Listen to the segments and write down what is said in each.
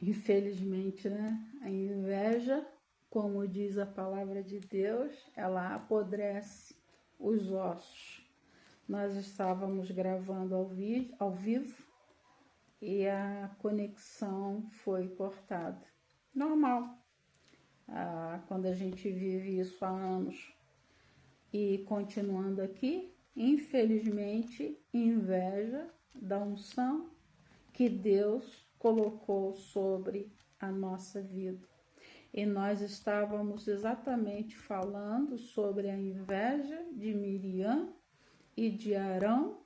Infelizmente, né? A inveja, como diz a palavra de Deus, ela apodrece os ossos. Nós estávamos gravando ao vivo e a conexão foi cortada. Normal. Quando a gente vive isso há anos e continuando aqui, infelizmente, inveja da unção que Deus colocou sobre a nossa vida. E nós estávamos exatamente falando sobre a inveja de Miriam e de Arão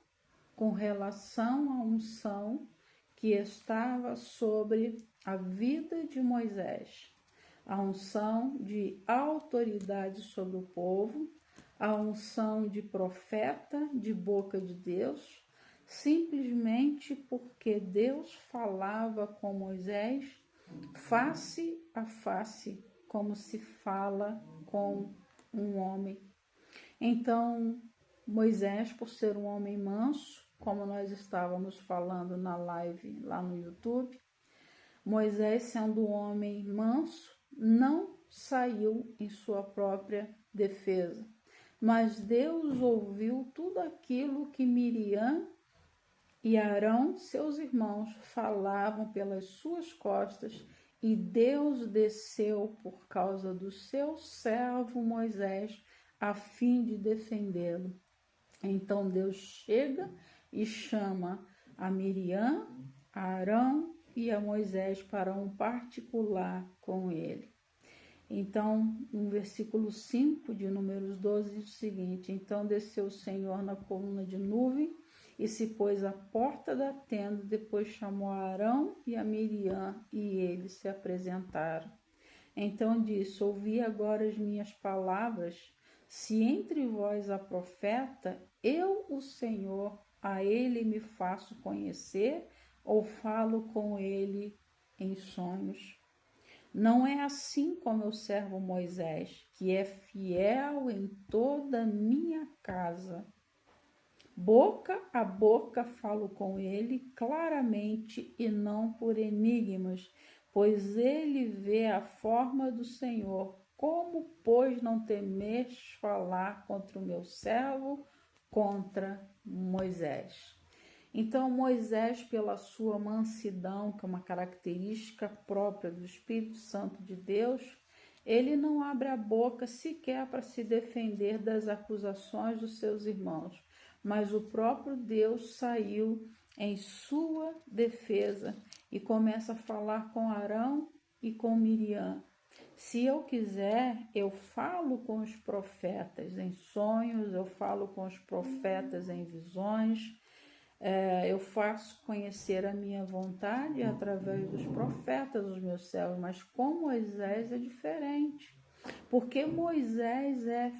com relação à unção que estava sobre a vida de Moisés. A unção de autoridade sobre o povo, a unção de profeta de boca de Deus, simplesmente porque Deus falava com Moisés face a face, como se fala com um homem. Então, Moisés, por ser um homem manso, como nós estávamos falando na live lá no YouTube, Moisés, sendo um homem manso, não saiu em sua própria defesa. Mas Deus ouviu tudo aquilo que Miriam e Arão, seus irmãos, falavam pelas suas costas, e Deus desceu por causa do seu servo Moisés, a fim de defendê-lo. Então Deus chega e chama a Miriam, a Arão e a Moisés para um particular com ele. Então, no versículo 5 de Números 12, diz o seguinte: Então desceu o Senhor na coluna de nuvem e se pôs à porta da tenda, depois chamou a Arão e a Miriam, e eles se apresentaram. Então disse: Ouvi agora as minhas palavras. Se entre vós há profeta, eu, o Senhor, a ele me faço conhecer, ou falo com ele em sonhos. Não é assim com meu servo Moisés, que é fiel em toda a minha casa. Boca a boca falo com ele claramente e não por enigmas, pois ele vê a forma do Senhor. Como, pois, não temeis falar contra o meu servo, contra Moisés? Então, Moisés, pela sua mansidão, que é uma característica própria do Espírito Santo de Deus, ele não abre a boca sequer para se defender das acusações dos seus irmãos, mas o próprio Deus saiu em sua defesa e começa a falar com Arão e com Miriam. Se eu quiser, eu falo com os profetas em sonhos, eu falo com os profetas em visões, eu faço conhecer a minha vontade através dos profetas, os meus servos, mas com Moisés é diferente, porque Moisés é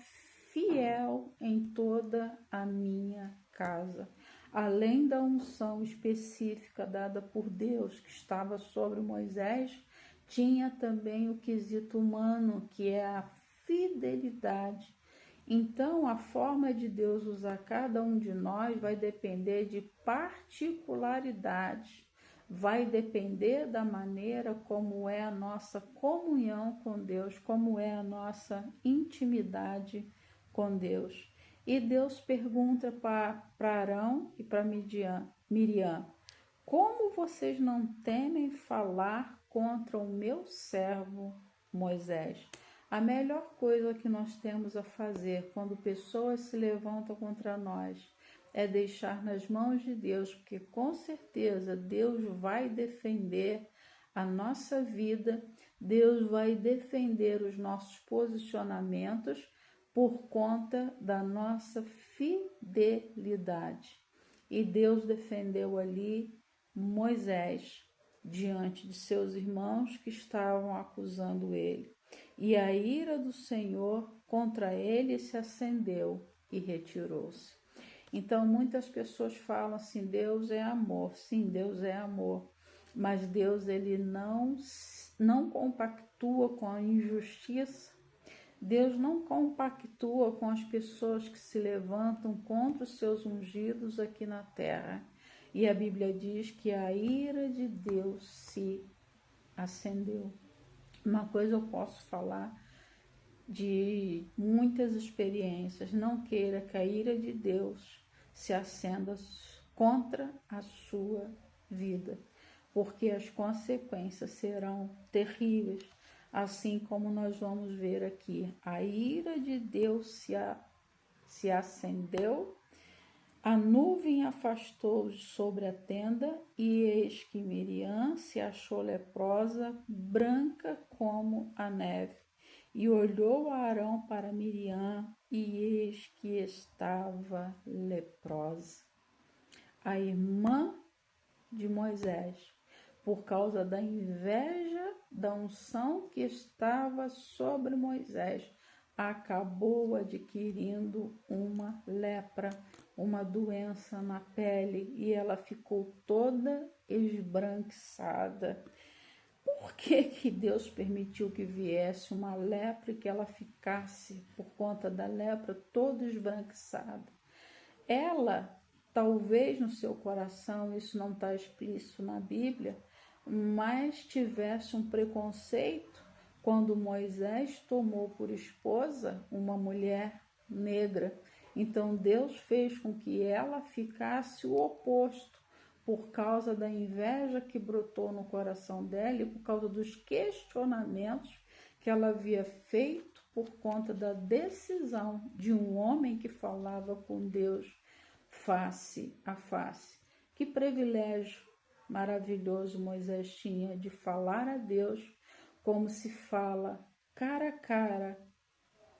fiel em toda a minha casa. Além da unção específica dada por Deus que estava sobre Moisés, tinha também o quesito humano, que é a fidelidade. Então, a forma de Deus usar cada um de nós vai depender de particularidades, vai depender da maneira como é a nossa comunhão com Deus, como é a nossa intimidade com Deus. E Deus pergunta para Arão e para Miriam: como vocês não temem falar contra o meu servo Moisés? A melhor coisa que nós temos a fazer quando pessoas se levantam contra nós é deixar nas mãos de Deus, porque com certeza Deus vai defender a nossa vida, Deus vai defender os nossos posicionamentos por conta da nossa fidelidade. E Deus defendeu ali Moisés diante de seus irmãos que estavam acusando ele. E a ira do Senhor contra ele se acendeu e retirou-se. Então, muitas pessoas falam assim: Deus é amor. Sim, Deus é amor. Mas Deus, ele não compactua com a injustiça. Deus não compactua com as pessoas que se levantam contra os seus ungidos aqui na terra. E a Bíblia diz que a ira de Deus se acendeu. Uma coisa eu posso falar de muitas experiências: não queira que a ira de Deus se acenda contra a sua vida, porque as consequências serão terríveis, assim como nós vamos ver aqui. A ira de Deus se acendeu, a nuvem afastou sobre a tenda, e eis que Miriam se achou leprosa, branca como a neve. E olhou Arão para Miriam, e eis que estava leprosa. A irmã de Moisés, por causa da inveja da unção que estava sobre Moisés, acabou adquirindo uma lepra, uma doença na pele, e ela ficou toda esbranquiçada. Por que Deus permitiu que viesse uma lepra e que ela ficasse, por conta da lepra, toda esbranquiçada? Ela, talvez no seu coração, isso não está explícito na Bíblia, mas tivesse um preconceito quando Moisés tomou por esposa uma mulher negra. Então Deus fez com que ela ficasse o oposto, por causa da inveja que brotou no coração dela e por causa dos questionamentos que ela havia feito por conta da decisão de um homem que falava com Deus face a face. Que privilégio maravilhoso Moisés tinha de falar a Deus como se fala cara a cara,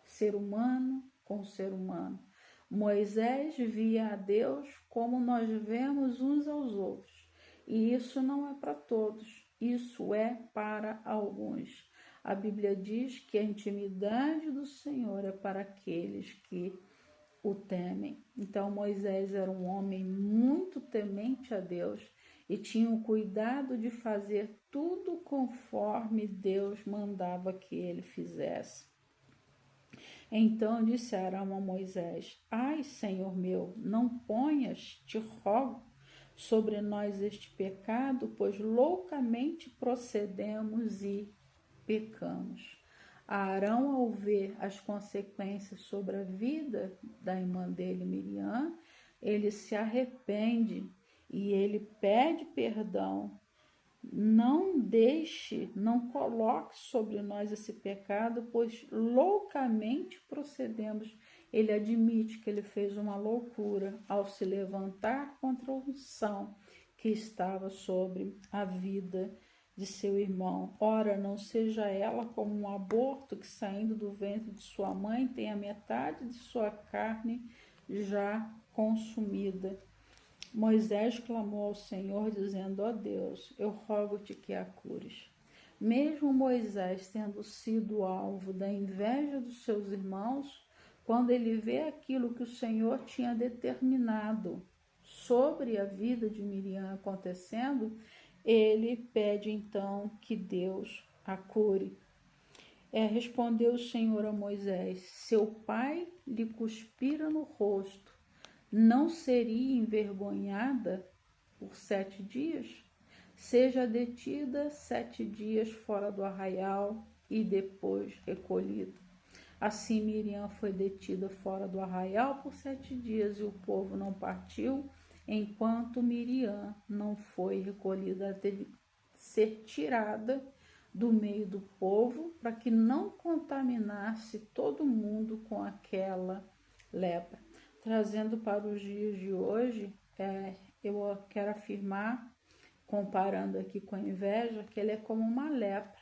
ser humano com ser humano. Moisés via a Deus como nós vemos uns aos outros. E isso não é para todos, isso é para alguns. A Bíblia diz que a intimidade do Senhor é para aqueles que o temem. Então Moisés era um homem muito temente a Deus e tinha o cuidado de fazer tudo conforme Deus mandava que ele fizesse. Então disse Arão a Moisés: Ai, Senhor meu, não ponhas, te rogo, sobre nós este pecado, pois loucamente procedemos e pecamos. Arão, ao ver as consequências sobre a vida da irmã dele, Miriam, ele se arrepende e ele pede perdão. Não deixe, não coloque sobre nós esse pecado, pois loucamente procedemos. Ele admite que ele fez uma loucura ao se levantar contra a unção que estava sobre a vida de seu irmão. Ora, não seja ela como um aborto que, saindo do ventre de sua mãe, tem a metade de sua carne já consumida. Moisés clamou ao Senhor, dizendo: ó Deus, eu rogo-te que a cures. Mesmo Moisés tendo sido alvo da inveja dos seus irmãos, quando ele vê aquilo que o Senhor tinha determinado sobre a vida de Miriam acontecendo, ele pede então que Deus a cure. Respondeu o Senhor a Moisés: seu pai lhe cuspira no rosto, não seria envergonhada por 7 dias? Seja detida 7 dias fora do arraial e depois recolhida. Assim Miriam foi detida fora do arraial por 7 dias, e o povo não partiu enquanto Miriam não foi recolhida. Ela teve que ser tirada do meio do povo para que não contaminasse todo mundo com aquela lepra. Trazendo para os dias de hoje, eu quero afirmar, comparando aqui com a inveja, que ele é como uma lepra.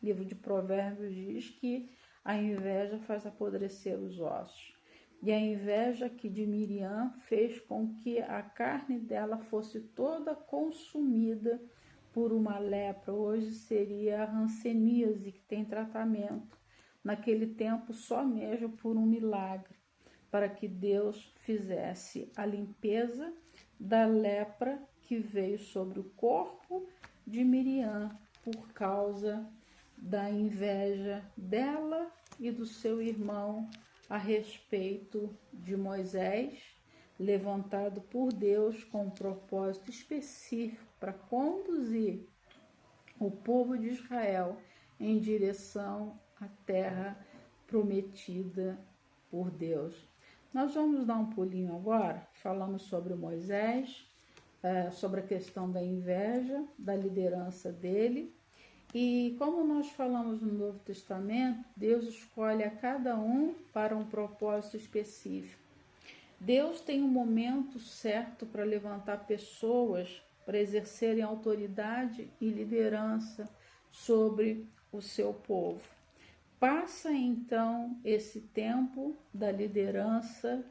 O livro de Provérbios diz que a inveja faz apodrecer os ossos. E a inveja que de Miriam fez com que a carne dela fosse toda consumida por uma lepra. Hoje seria a hanseníase, que tem tratamento. Naquele tempo, só mesmo por um milagre, para que Deus fizesse a limpeza da lepra que veio sobre o corpo de Miriam por causa da inveja dela e do seu irmão a respeito de Moisés, levantado por Deus com um propósito específico para conduzir o povo de Israel em direção à terra prometida por Deus. Nós vamos dar um pulinho agora, falando sobre Moisés, sobre a questão da inveja, da liderança dele. E como nós falamos no Novo Testamento, Deus escolhe a cada um para um propósito específico. Deus tem um momento certo para levantar pessoas para exercerem autoridade e liderança sobre o seu povo. Passa então esse tempo da liderança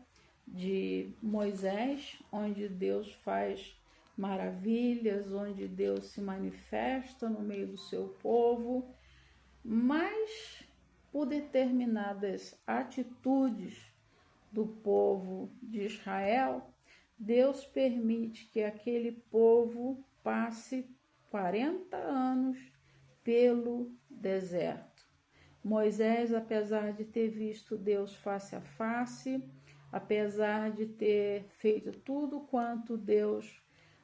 de Moisés, onde Deus faz maravilhas, onde Deus se manifesta no meio do seu povo, mas por determinadas atitudes do povo de Israel, Deus permite que aquele povo passe 40 anos pelo deserto. Moisés, apesar de ter visto Deus face a face, apesar de ter feito tudo quanto Deus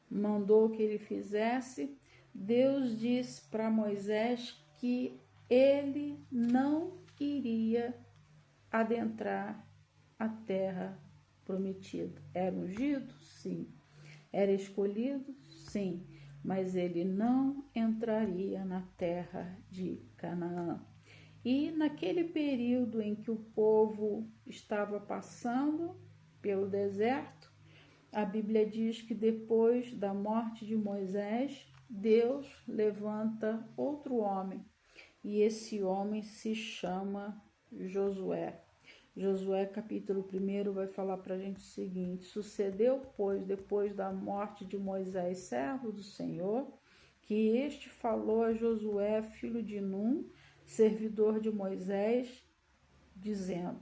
mandou que ele fizesse, Deus disse para Moisés que ele não iria adentrar a terra prometida. Era ungido? Sim. Era escolhido? Sim. Mas ele não entraria na terra de Canaã. E naquele período em que o povo estava passando pelo deserto, a Bíblia diz que depois da morte de Moisés, Deus levanta outro homem. E esse homem se chama Josué. Josué capítulo 1 vai falar para a gente o seguinte: sucedeu, pois, depois da morte de Moisés, servo do Senhor, que este falou a Josué, filho de Num, servidor de Moisés, dizendo.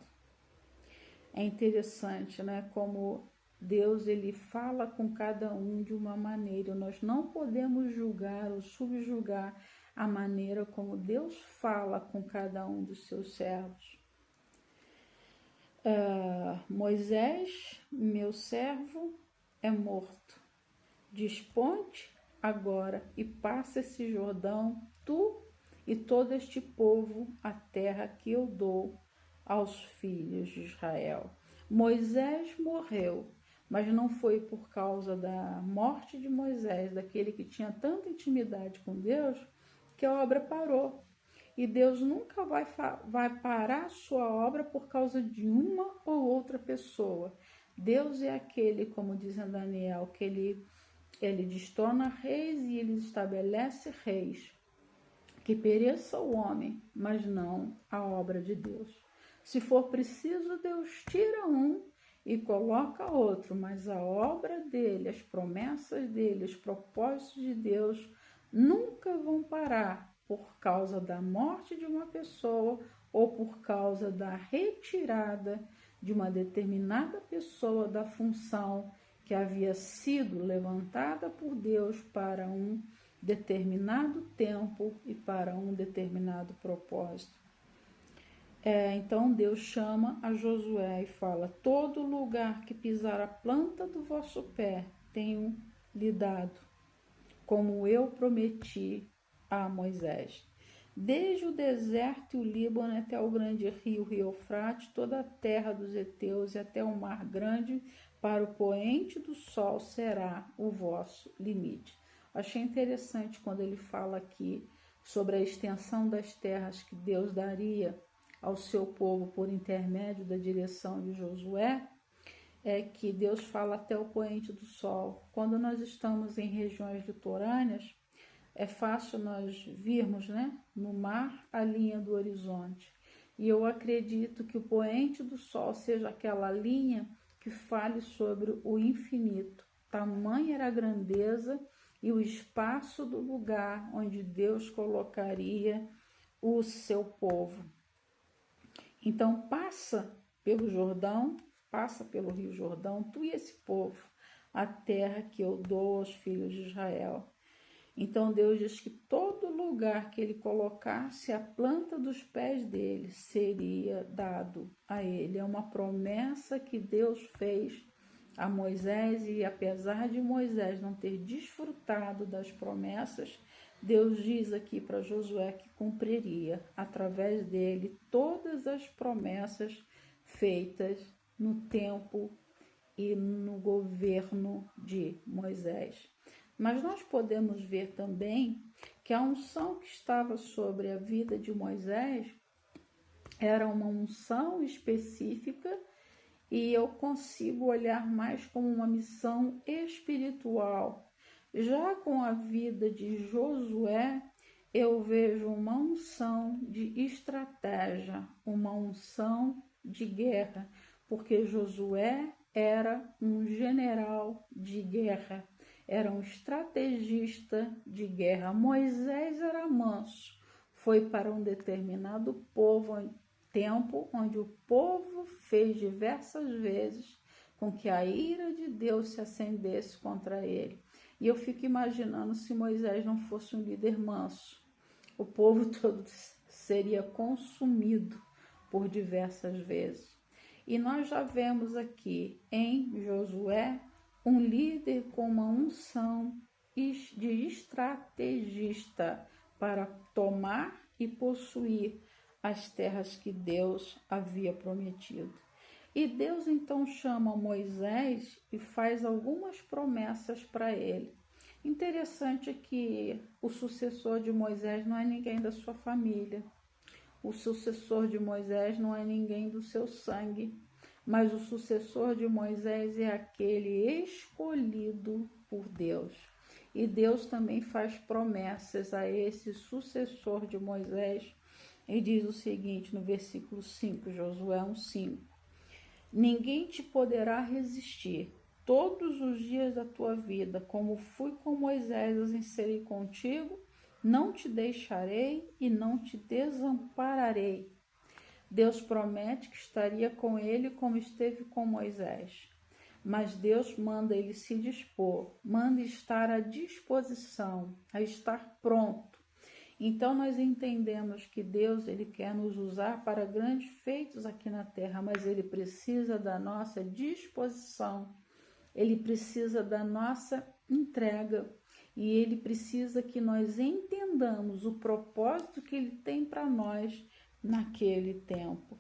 É interessante, né? Como Deus ele fala com cada um de uma maneira. Nós não podemos julgar ou subjugar a maneira como Deus fala com cada um dos seus servos. Moisés, meu servo, é morto. Dispõe-te agora e passa esse Jordão, tu e todo este povo, a terra que eu dou aos filhos de Israel. Moisés morreu, mas não foi por causa da morte de Moisés, daquele que tinha tanta intimidade com Deus, que a obra parou. E Deus nunca vai parar a sua obra por causa de uma ou outra pessoa. Deus é aquele, como diz em Daniel, que ele destrona reis e ele estabelece reis. Que pereça o homem, mas não a obra de Deus. Se for preciso, Deus tira um e coloca outro, mas a obra dele, as promessas dele, os propósitos de Deus nunca vão parar por causa da morte de uma pessoa ou por causa da retirada de uma determinada pessoa da função que havia sido levantada por Deus para um determinado tempo e para um determinado propósito. Então Deus chama a Josué e fala: todo lugar que pisar a planta do vosso pé tenho lhe dado, como eu prometi a Moisés. Desde o deserto e o Líbano até o grande rio Eufrates, toda a terra dos heteus e até o mar grande, para o poente do sol será o vosso limite. Achei interessante quando ele fala aqui sobre a extensão das terras que Deus daria ao seu povo por intermédio da direção de Josué, é que Deus fala até o poente do sol. Quando nós estamos em regiões litorâneas, é fácil nós virmos, né, no mar a linha do horizonte. E eu acredito que o poente do sol seja aquela linha que fale sobre o infinito. Tamanha era a grandeza e o espaço do lugar onde Deus colocaria o seu povo. Então passa pelo Jordão, passa pelo Rio Jordão, tu e esse povo, a terra que eu dou aos filhos de Israel. Então Deus diz que todo lugar que ele colocasse a planta dos pés dele seria dado a ele. É uma promessa que Deus fez a Moisés, e apesar de Moisés não ter desfrutado das promessas, Deus diz aqui para Josué que cumpriria através dele todas as promessas feitas no tempo e no governo de Moisés. Mas nós podemos ver também que a unção que estava sobre a vida de Moisés era uma unção específica, e eu consigo olhar mais como uma missão espiritual. Já com a vida de Josué, eu vejo uma unção de estratégia, uma unção de guerra, porque Josué era um general de guerra, era um estrategista de guerra. Moisés era manso, foi para um determinado tempo onde o povo fez diversas vezes com que a ira de Deus se acendesse contra ele. E eu fico imaginando se Moisés não fosse um líder manso, o povo todo seria consumido por diversas vezes. E nós já vemos aqui em Josué um líder com uma unção de estrategista para tomar e possuir as terras que Deus havia prometido. E Deus então chama Moisés e faz algumas promessas para ele. Interessante que o sucessor de Moisés não é ninguém da sua família. O sucessor de Moisés não é ninguém do seu sangue, mas o sucessor de Moisés é aquele escolhido por Deus. E Deus também faz promessas a esse sucessor de Moisés, e diz o seguinte no versículo 5, Josué 1:5: ninguém te poderá resistir todos os dias da tua vida, como fui com Moisés, assim serei contigo, não te deixarei e não te desampararei. Deus promete que estaria com ele como esteve com Moisés. Mas Deus manda ele se dispor, manda estar à disposição, a estar pronto. Então nós entendemos que Deus, ele quer nos usar para grandes feitos aqui na terra, mas ele precisa da nossa disposição, ele precisa da nossa entrega, e ele precisa que nós entendamos o propósito que ele tem para nós naquele tempo.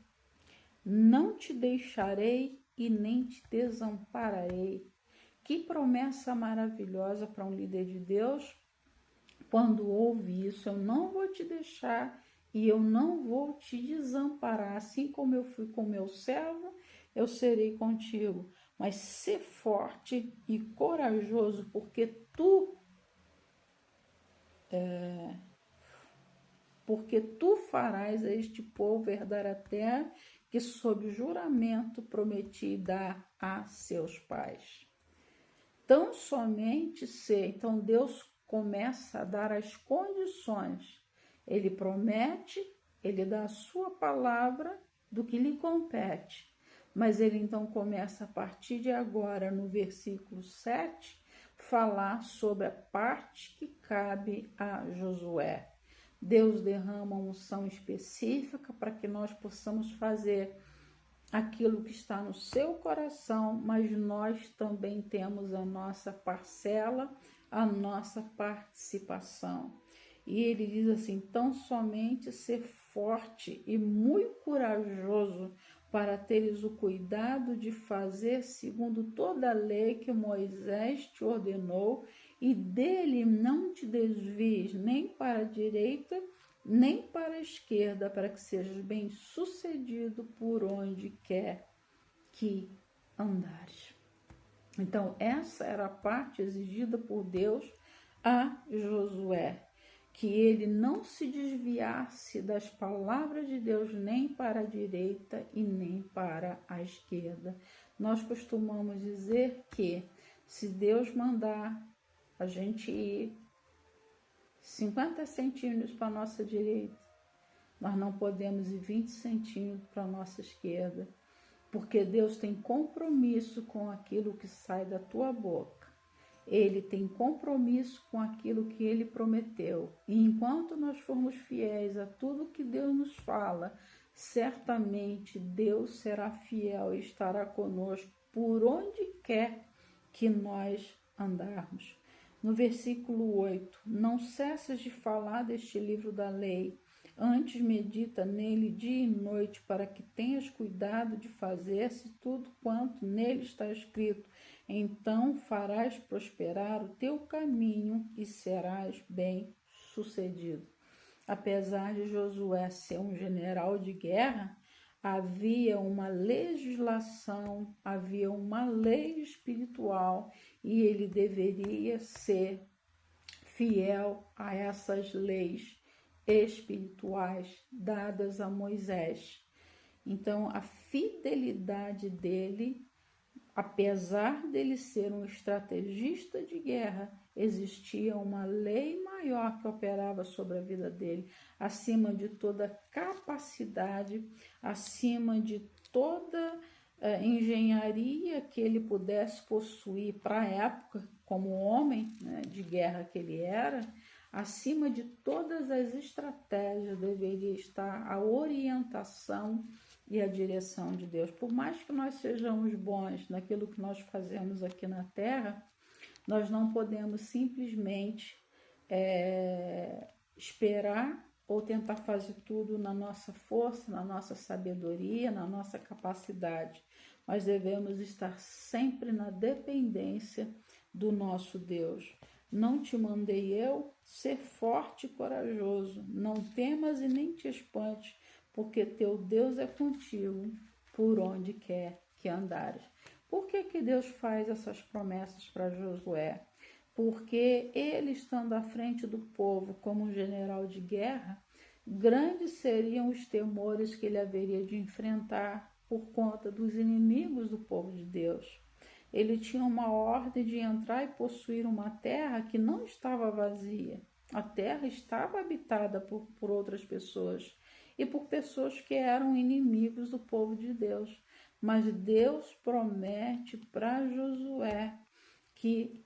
Não te deixarei e nem te desampararei. Que promessa maravilhosa para um líder de Deus! Quando ouve isso, eu não vou te deixar e eu não vou te desamparar. Assim como eu fui com meu servo, eu serei contigo. Mas ser forte e corajoso, porque tu farás a este povo herdar a terra que sob juramento prometi dar a seus pais. Tão somente ser. Então Deus começa a dar as condições. Ele promete, ele dá a sua palavra do que lhe compete. Mas ele então começa a partir de agora, no versículo 7, falar sobre a parte que cabe a Josué. Deus derrama uma unção específica para que nós possamos fazer aquilo que está no seu coração, mas nós também temos a nossa parcela, a nossa participação. E ele diz assim: tão somente ser forte e muito corajoso para teres o cuidado de fazer segundo toda a lei que Moisés te ordenou, e dele não te desvies nem para a direita, nem para a esquerda, para que sejas bem-sucedido por onde quer que andares. Então, essa era a parte exigida por Deus a Josué, que ele não se desviasse das palavras de Deus nem para a direita e nem para a esquerda. Nós costumamos dizer que se Deus mandar a gente ir 50 centímetros para a nossa direita, nós não podemos ir 20 centímetros para a nossa esquerda, porque Deus tem compromisso com aquilo que sai da tua boca. Ele tem compromisso com aquilo que ele prometeu. E enquanto nós formos fiéis a tudo que Deus nos fala, certamente Deus será fiel e estará conosco por onde quer que nós andarmos. No versículo 8, não cessas de falar deste livro da lei, antes medita nele dia e noite, para que tenhas cuidado de fazer-se tudo quanto nele está escrito. Então farás prosperar o teu caminho e serás bem-sucedido. Apesar de Josué ser um general de guerra, havia uma legislação, havia uma lei espiritual e ele deveria ser fiel a essas leis espirituais dadas a Moisés. Então, a fidelidade dele, apesar dele ser um estrategista de guerra, existia uma lei maior que operava sobre a vida dele, acima de toda capacidade, acima de toda engenharia que ele pudesse possuir para a época, como homem, né, de guerra que ele era. Acima de todas as estratégias deveria estar a orientação e a direção de Deus. Por mais que nós sejamos bons naquilo que nós fazemos aqui na Terra, nós não podemos simplesmente esperar ou tentar fazer tudo na nossa força, na nossa sabedoria, na nossa capacidade. Nós devemos estar sempre na dependência do nosso Deus. Não te mandei eu ser forte e corajoso, não temas e nem te espantes, porque teu Deus é contigo por onde quer que andares. Por que Deus faz essas promessas para Josué? Porque ele, estando à frente do povo como um general de guerra, grandes seriam os temores que ele haveria de enfrentar por conta dos inimigos do povo de Deus. Ele tinha uma ordem de entrar e possuir uma terra que não estava vazia. A terra estava habitada por outras pessoas e por pessoas que eram inimigos do povo de Deus. Mas Deus promete para Josué que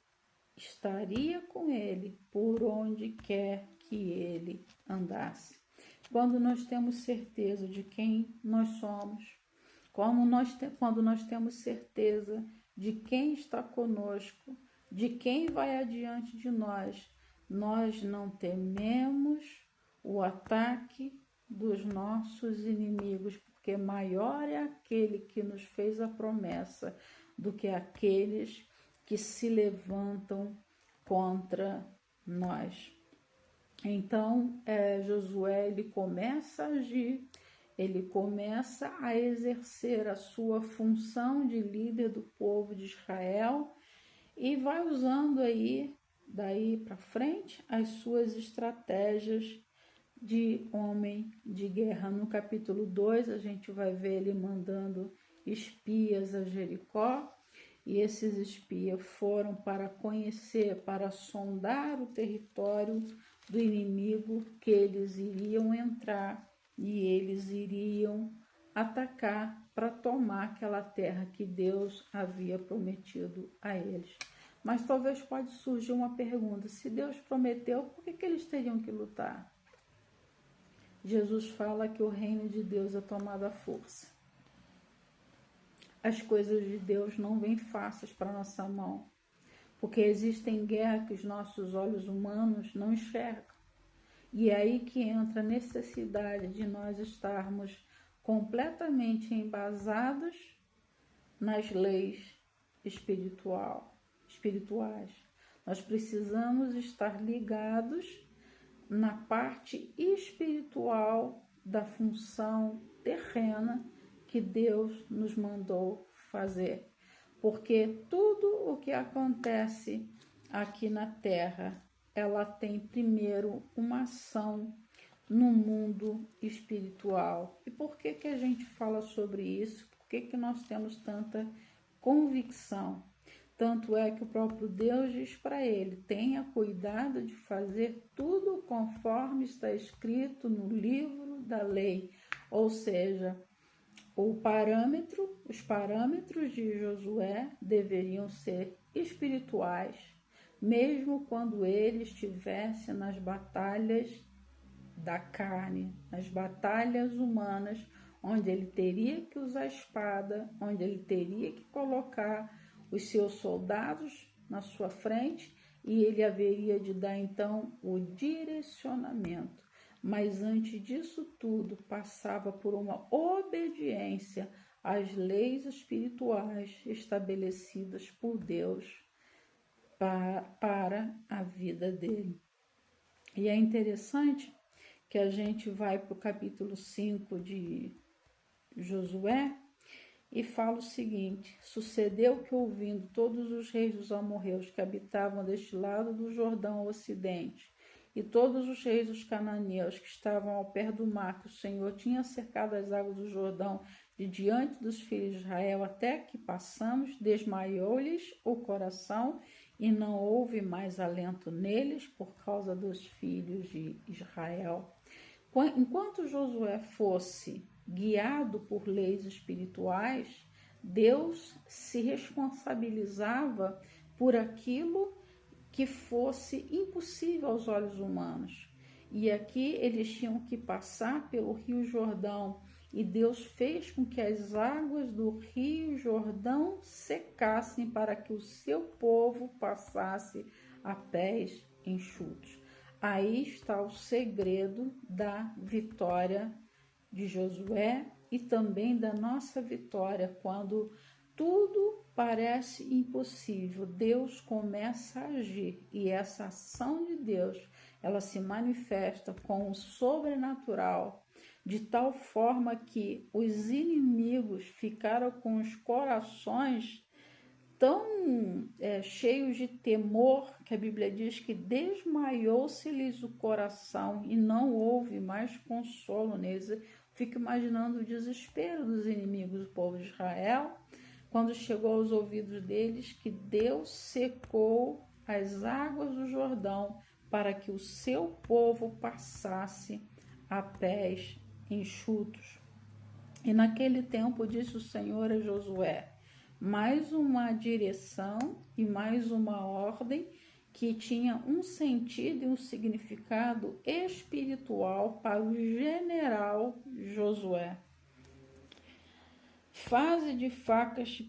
estaria com ele por onde quer que ele andasse. Quando nós temos certeza de quem nós somos, quando nós temos certeza de quem está conosco, de quem vai adiante de nós, nós não tememos o ataque dos nossos inimigos, porque maior é aquele que nos fez a promessa do que aqueles que se levantam contra nós. Então, Josué, ele começa a agir, ele começa a exercer a sua função de líder do povo de Israel e vai usando aí, daí para frente, as suas estratégias de homem de guerra. No capítulo 2, a gente vai ver ele mandando espias a Jericó, e esses espias foram para conhecer, para sondar o território do inimigo que eles iriam entrar e eles iriam atacar para tomar aquela terra que Deus havia prometido a eles. Mas talvez pode surgir uma pergunta: se Deus prometeu, por que eles teriam que lutar? Jesus fala que o reino de Deus é tomado à força. As coisas de Deus não vêm fáceis para a nossa mão, porque existem guerras que os nossos olhos humanos não enxergam. E é aí que entra a necessidade de nós estarmos completamente embasados nas leis espirituais. Nós precisamos estar ligados na parte espiritual da função terrena que Deus nos mandou fazer. Porque tudo o que acontece aqui na Terra, ela tem primeiro uma ação no mundo espiritual. E por que a gente fala sobre isso? Por que nós temos tanta convicção? Tanto é que o próprio Deus diz para ele: tenha cuidado de fazer tudo conforme está escrito no livro da lei. Ou seja, os parâmetros de Josué deveriam ser espirituais, mesmo quando ele estivesse nas batalhas da carne, nas batalhas humanas, onde ele teria que usar espada, onde ele teria que colocar os seus soldados na sua frente e ele haveria de dar então o direcionamento. Mas antes disso tudo, passava por uma obediência às leis espirituais estabelecidas por Deus para a vida dele. E é interessante que a gente vai para o capítulo 5 de Josué e fala o seguinte: sucedeu que, ouvindo todos os reis dos amorreus que habitavam deste lado do Jordão ao ocidente, e todos os reis dos cananeus que estavam ao pé do mar, que o Senhor tinha cercado as águas do Jordão de diante dos filhos de Israel, até que passamos, desmaiou-lhes o coração, e não houve mais alento neles por causa dos filhos de Israel. Enquanto Josué fosse guiado por leis espirituais, Deus se responsabilizava por aquilo que fosse impossível aos olhos humanos. E aqui eles tinham que passar pelo Rio Jordão, e Deus fez com que as águas do Rio Jordão secassem para que o seu povo passasse a pés enxutos. Aí está o segredo da vitória de Josué e também da nossa vitória. Quando tudo parece impossível, Deus começa a agir, e essa ação de Deus, ela se manifesta com o sobrenatural, de tal forma que os inimigos ficaram com os corações tão cheios de temor, que a Bíblia diz que desmaiou-se-lhes o coração e não houve mais consolo neles. Fico imaginando o desespero dos inimigos do povo de Israel, quando chegou aos ouvidos deles que Deus secou as águas do Jordão para que o seu povo passasse a pés enxutos. E naquele tempo disse o Senhor a Josué: mais uma direção e mais uma ordem que tinha um sentido e um significado espiritual para o general Josué. Faze de facas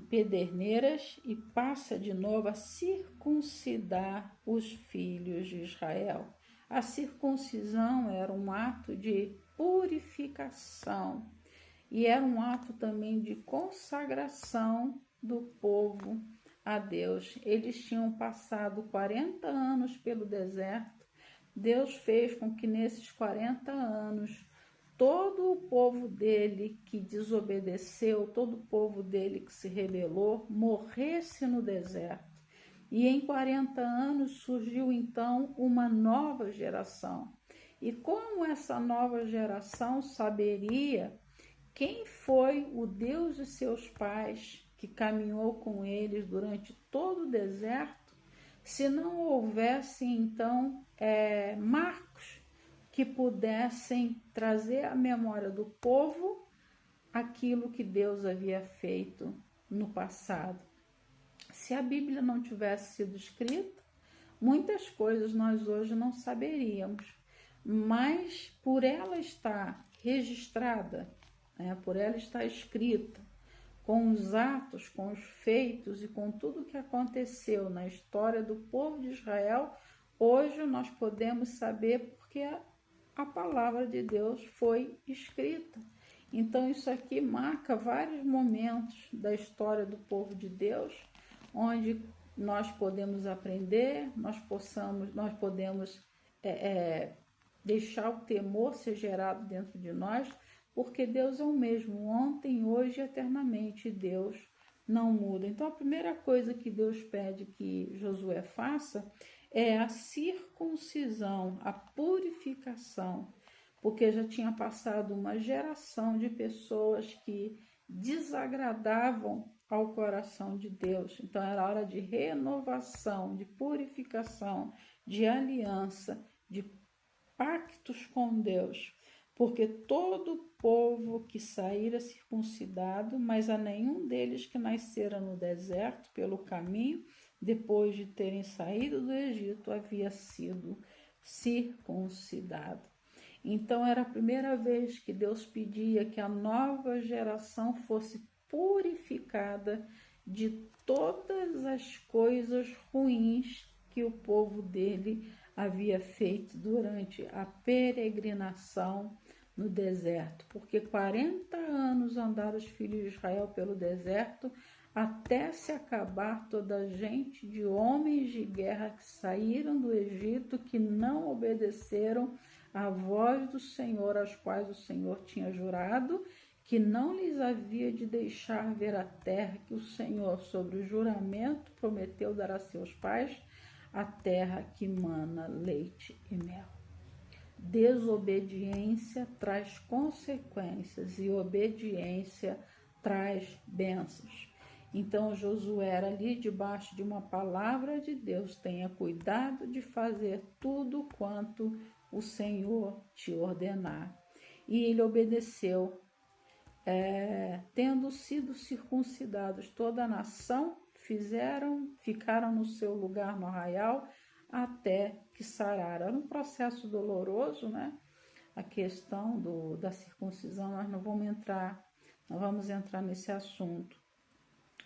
pederneiras e passa de novo a circuncidar os filhos de Israel. A circuncisão era um ato de purificação e era um ato também de consagração do povo a Deus. Eles tinham passado 40 anos pelo deserto. Deus fez com que nesses 40 anos todo o povo dele que desobedeceu, todo o povo dele que se rebelou, morresse no deserto. E em 40 anos surgiu então uma nova geração. E como essa nova geração saberia quem foi o Deus de seus pais que caminhou com eles durante todo o deserto, se não houvesse então marcos que pudessem trazer à memória do povo aquilo que Deus havia feito no passado? Se a Bíblia não tivesse sido escrita, muitas coisas nós hoje não saberíamos, mas por ela estar registrada, por ela estar escrita, com os atos, com os feitos e com tudo que aconteceu na história do povo de Israel, hoje nós podemos saber porque a palavra de Deus foi escrita. Então isso aqui marca vários momentos da história do povo de Deus, onde nós podemos aprender, nós podemos deixar o temor ser gerado dentro de nós, porque Deus é o mesmo ontem, hoje e eternamente, e Deus não muda. Então a primeira coisa que Deus pede que Josué faça é a circuncisão, a purificação, porque já tinha passado uma geração de pessoas que desagradavam ao coração de Deus. Então era hora de renovação, de purificação, de aliança, de pactos com Deus, porque todo povo que saíra circuncidado, mas a nenhum deles que nascera no deserto pelo caminho, depois de terem saído do Egito, havia sido circuncidado. Então era a primeira vez que Deus pedia que a nova geração fosse purificada de todas as coisas ruins que o povo dele havia feito durante a peregrinação no deserto, porque 40 anos andaram os filhos de Israel pelo deserto até se acabar toda a gente de homens de guerra que saíram do Egito, que não obedeceram à voz do Senhor, aos quais o Senhor tinha jurado que não lhes havia de deixar ver a terra que o Senhor, sobre o juramento, prometeu dar a seus pais, a terra que mana leite e mel. Desobediência traz consequências e obediência traz bênçãos. Então Josué era ali debaixo de uma palavra de Deus: tenha cuidado de fazer tudo quanto o Senhor te ordenar. E ele obedeceu. Tendo sido circuncidados, toda a nação ficaram no seu lugar no arraial até que sararam. Era um processo doloroso, né? A questão da circuncisão, nós não vamos entrar nesse assunto.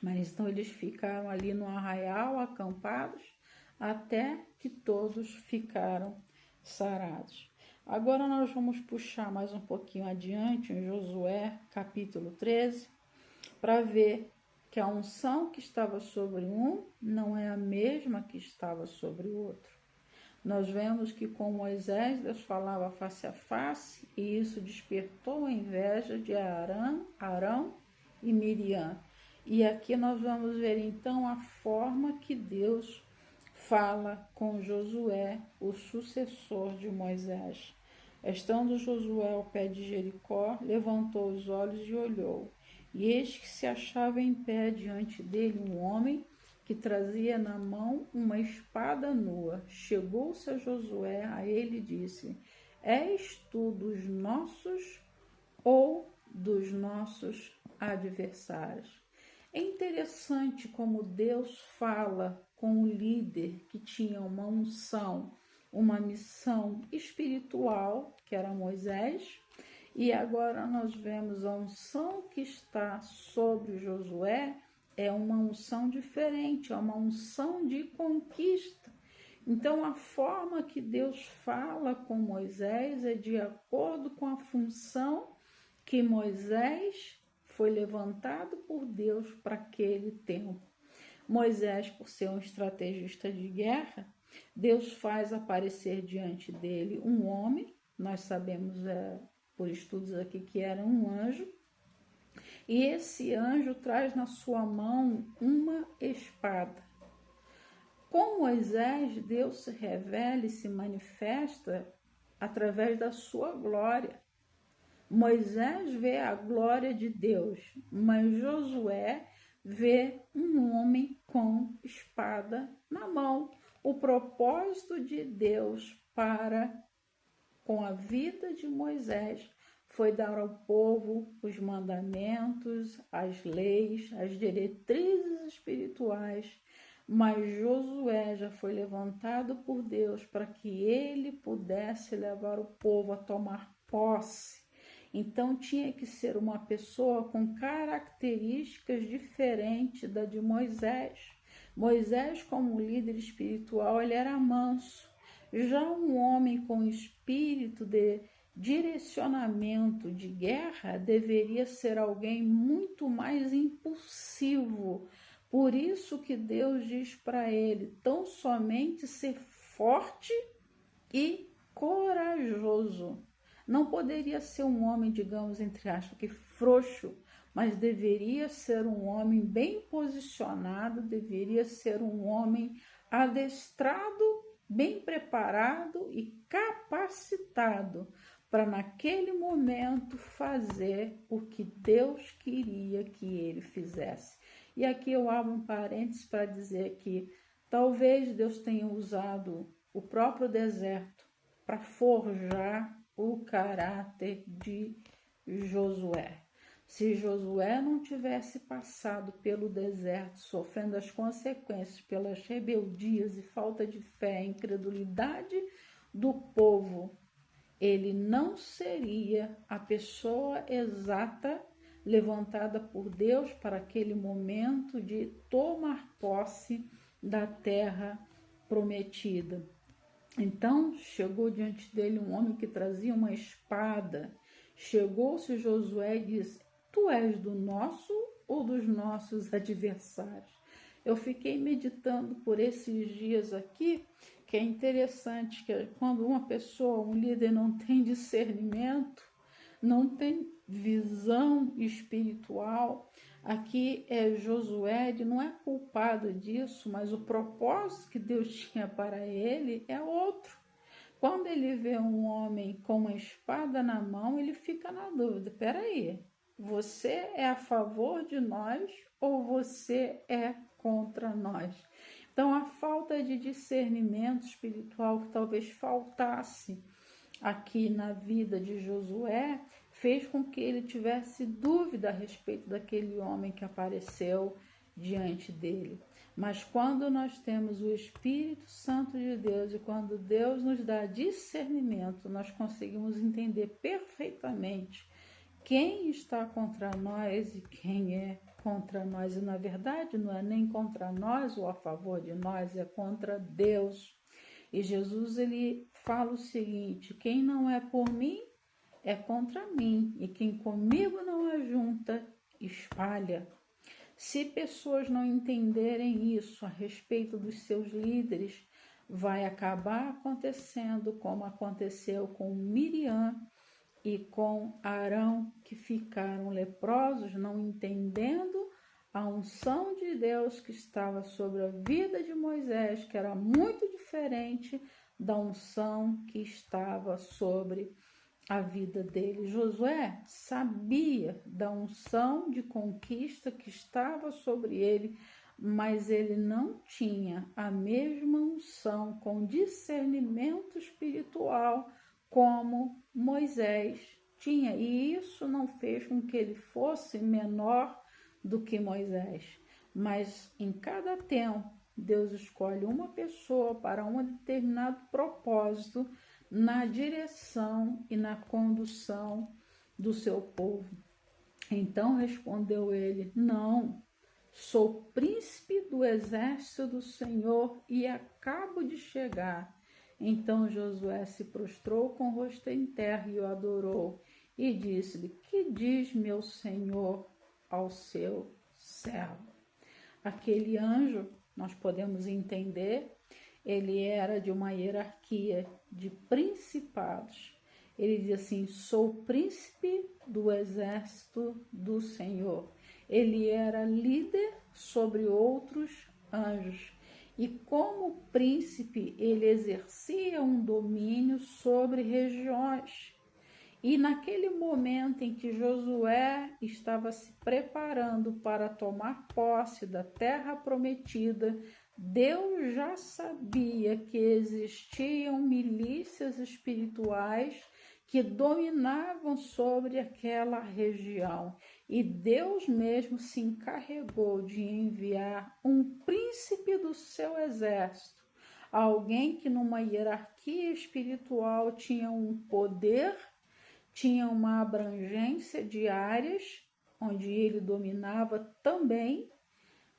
Mas então eles ficaram ali no arraial, acampados, até que todos ficaram sarados. Agora nós vamos puxar mais um pouquinho adiante, em Josué, capítulo 13, para ver que a unção que estava sobre um não é a mesma que estava sobre o outro. Nós vemos que com Moisés Deus falava face a face, e isso despertou a inveja de Arão e Miriam. E aqui nós vamos ver então a forma que Deus fala com Josué, o sucessor de Moisés. Estando Josué ao pé de Jericó, levantou os olhos e olhou. E eis que se achava em pé diante dele um homem que trazia na mão uma espada nua. Chegou-se a Josué a ele e disse: És tu dos nossos ou dos nossos adversários? É interessante como Deus fala com o líder que tinha uma unção, uma missão espiritual, que era Moisés, e agora nós vemos a unção que está sobre Josué, é uma unção diferente, é uma unção de conquista. Então, a forma que Deus fala com Moisés é de acordo com a função que Moisés foi levantado por Deus para aquele tempo. Moisés, por ser um estrategista de guerra, Deus faz aparecer diante dele um homem, nós sabemos por estudos aqui que era um anjo, e esse anjo traz na sua mão uma espada. Com Moisés, Deus se revela e se manifesta através da sua glória. Moisés vê a glória de Deus, mas Josué vê um homem com espada na mão. O propósito de Deus com a vida de Moisés foi dar ao povo os mandamentos, as leis, as diretrizes espirituais, mas Josué já foi levantado por Deus para que ele pudesse levar o povo a tomar posse. Então tinha que ser uma pessoa com características diferentes da de Moisés. Moisés, como líder espiritual, ele era manso. Já um homem com espírito de direcionamento de guerra deveria ser alguém muito mais impulsivo. Por isso que Deus diz para ele tão somente ser forte e corajoso. Não poderia ser um homem, digamos, entre aspas, que frouxo, mas deveria ser um homem bem posicionado, deveria ser um homem adestrado, bem preparado e capacitado para naquele momento fazer o que Deus queria que ele fizesse. E aqui eu abro um parênteses para dizer que talvez Deus tenha usado o próprio deserto para forjar o caráter de Josué. Se Josué não tivesse passado pelo deserto, sofrendo as consequências pelas rebeldias e falta de fé, incredulidade do povo, ele não seria a pessoa exata levantada por Deus para aquele momento de tomar posse da terra prometida. Então chegou diante dele um homem que trazia uma espada. Chegou-se Josué e disse: Tu és do nosso ou dos nossos adversários? Eu fiquei meditando por esses dias aqui, que é interessante que quando uma pessoa, um líder, não tem discernimento, não tem visão espiritual, aqui Josué não é culpado disso, mas o propósito que Deus tinha para ele é outro. Quando ele vê um homem com uma espada na mão, ele fica na dúvida: peraí, você é a favor de nós ou você é contra nós? Então, a falta de discernimento espiritual que talvez faltasse aqui na vida de Josué fez com que ele tivesse dúvida a respeito daquele homem que apareceu diante dele. Mas quando nós temos o Espírito Santo de Deus e quando Deus nos dá discernimento, nós conseguimos entender perfeitamente quem está contra nós e quem é contra nós. E na verdade não é nem contra nós ou a favor de nós, é contra Deus. E Jesus ele fala o seguinte: quem não é por mim é contra mim, e quem comigo não ajunta, espalha. Se pessoas não entenderem isso a respeito dos seus líderes, vai acabar acontecendo como aconteceu com Miriam e com Arão, que ficaram leprosos, não entendendo a unção de Deus que estava sobre a vida de Moisés, que era muito diferente da unção que estava sobre a vida dele. Josué sabia da unção de conquista que estava sobre ele, mas ele não tinha a mesma unção com discernimento espiritual como Moisés tinha, e isso não fez com que ele fosse menor do que Moisés. Mas em cada tempo, Deus escolhe uma pessoa para um determinado propósito na direção e na condução do seu povo. Então respondeu ele: não, sou príncipe do exército do Senhor e acabo de chegar. Então Josué se prostrou com o rosto em terra e o adorou, e disse-lhe: que diz meu senhor ao seu servo? Aquele anjo, nós podemos entender, ele era de uma hierarquia de principados. Ele diz assim: sou príncipe do exército do Senhor. Ele era líder sobre outros anjos. E como príncipe, ele exercia um domínio sobre regiões. E naquele momento em que Josué estava se preparando para tomar posse da terra prometida, Deus já sabia que existiam milícias espirituais que dominavam sobre aquela região. E Deus mesmo se encarregou de enviar um príncipe do seu exército, alguém que numa hierarquia espiritual tinha um poder, tinha uma abrangência de áreas onde ele dominava também,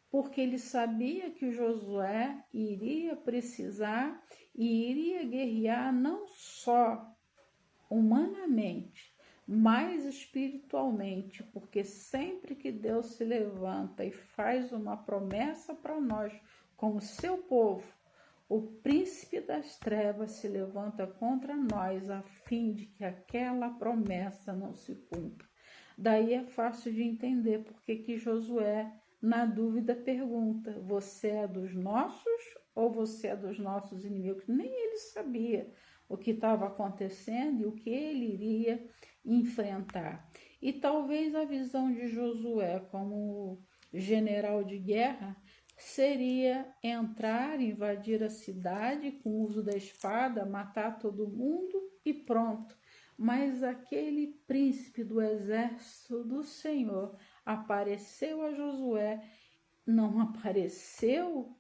porque ele sabia que Josué iria precisar e iria guerrear não só humanamente, mas espiritualmente, porque sempre que Deus se levanta e faz uma promessa para nós, como seu povo, o príncipe das trevas se levanta contra nós a fim de que aquela promessa não se cumpra. Daí é fácil de entender porque que Josué, na dúvida, pergunta: você é dos nossos ou você é dos nossos inimigos? Nem ele sabia o que estava acontecendo e o que ele iria enfrentar. E talvez a visão de Josué como general de guerra seria entrar, invadir a cidade com o uso da espada, matar todo mundo e pronto. Mas aquele príncipe do exército do Senhor apareceu a Josué, não apareceu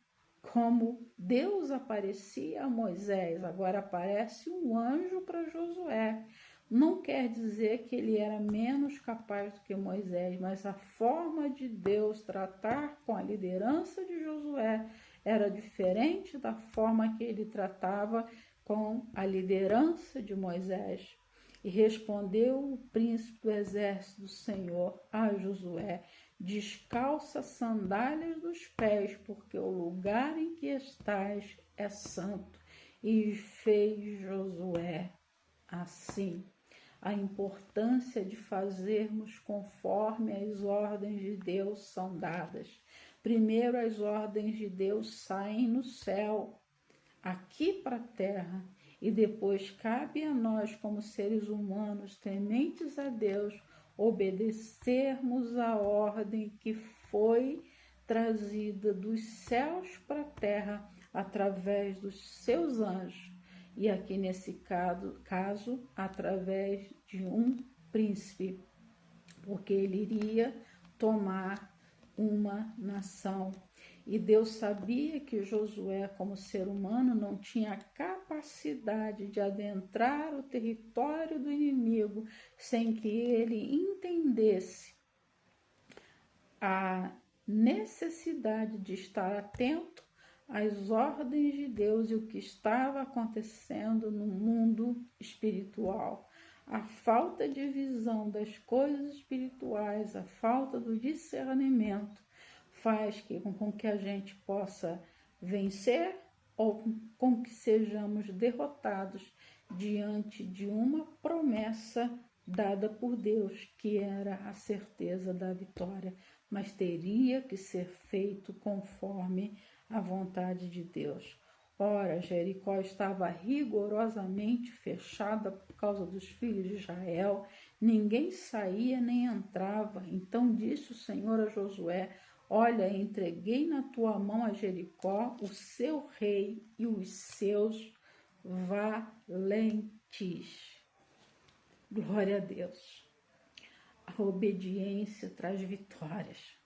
como Deus aparecia a Moisés, agora aparece um anjo para Josué. Não quer dizer que ele era menos capaz do que Moisés, mas a forma de Deus tratar com a liderança de Josué era diferente da forma que ele tratava com a liderança de Moisés. E respondeu o príncipe do exército do Senhor a Josué: descalça as sandálias dos pés, porque o lugar em que estás é santo. E fez Josué assim. A importância de fazermos conforme as ordens de Deus são dadas. Primeiro, as ordens de Deus saem no céu, aqui para a terra, e depois cabe a nós, como seres humanos tementes a Deus, obedecermos a ordem que foi trazida dos céus para a terra através dos seus anjos, e aqui nesse caso através de um príncipe, porque ele iria tomar uma nação. E Deus sabia que Josué, como ser humano, não tinha capacidade de adentrar o território do inimigo sem que ele entendesse a necessidade de estar atento às ordens de Deus e o que estava acontecendo no mundo espiritual. A falta de visão das coisas espirituais, a falta do discernimento, faz com que a gente possa vencer ou com que sejamos derrotados diante de uma promessa dada por Deus, que era a certeza da vitória, mas teria que ser feito conforme a vontade de Deus. Ora, Jericó estava rigorosamente fechada por causa dos filhos de Israel, ninguém saía nem entrava. Então disse o Senhor a Josué: olha, entreguei na tua mão a Jericó, o seu rei e os seus valentes. Glória a Deus. A obediência traz vitórias.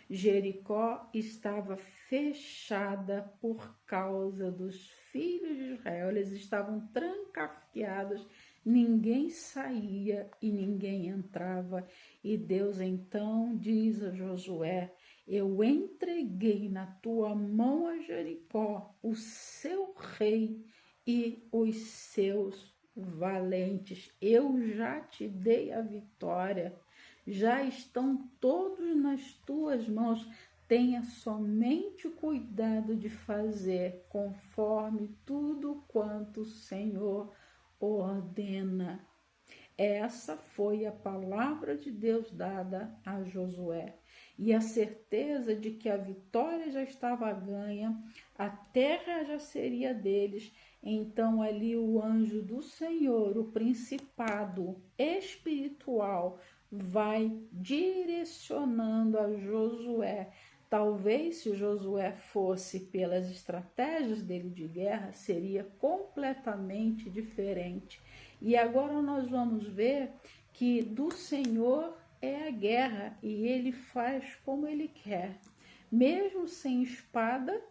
Jericó estava fechada por causa dos filhos de Israel. Eles estavam trancafiados, ninguém saía e ninguém entrava. E Deus então diz a Josué: eu entreguei na tua mão a Jericó, o seu rei e os seus valentes. Eu já te dei a vitória. Já estão todos nas tuas mãos. Tenha somente o cuidado de fazer conforme tudo quanto o Senhor ordena. Essa foi a palavra de Deus dada a Josué. E a certeza de que a vitória já estava ganha, a terra já seria deles. Então ali o anjo do Senhor, o principado espiritual, vai direcionando a Josué. Talvez se Josué fosse pelas estratégias dele de guerra, seria completamente diferente. E agora nós vamos ver que do Senhor é a guerra e ele faz como ele quer. Mesmo sem espada,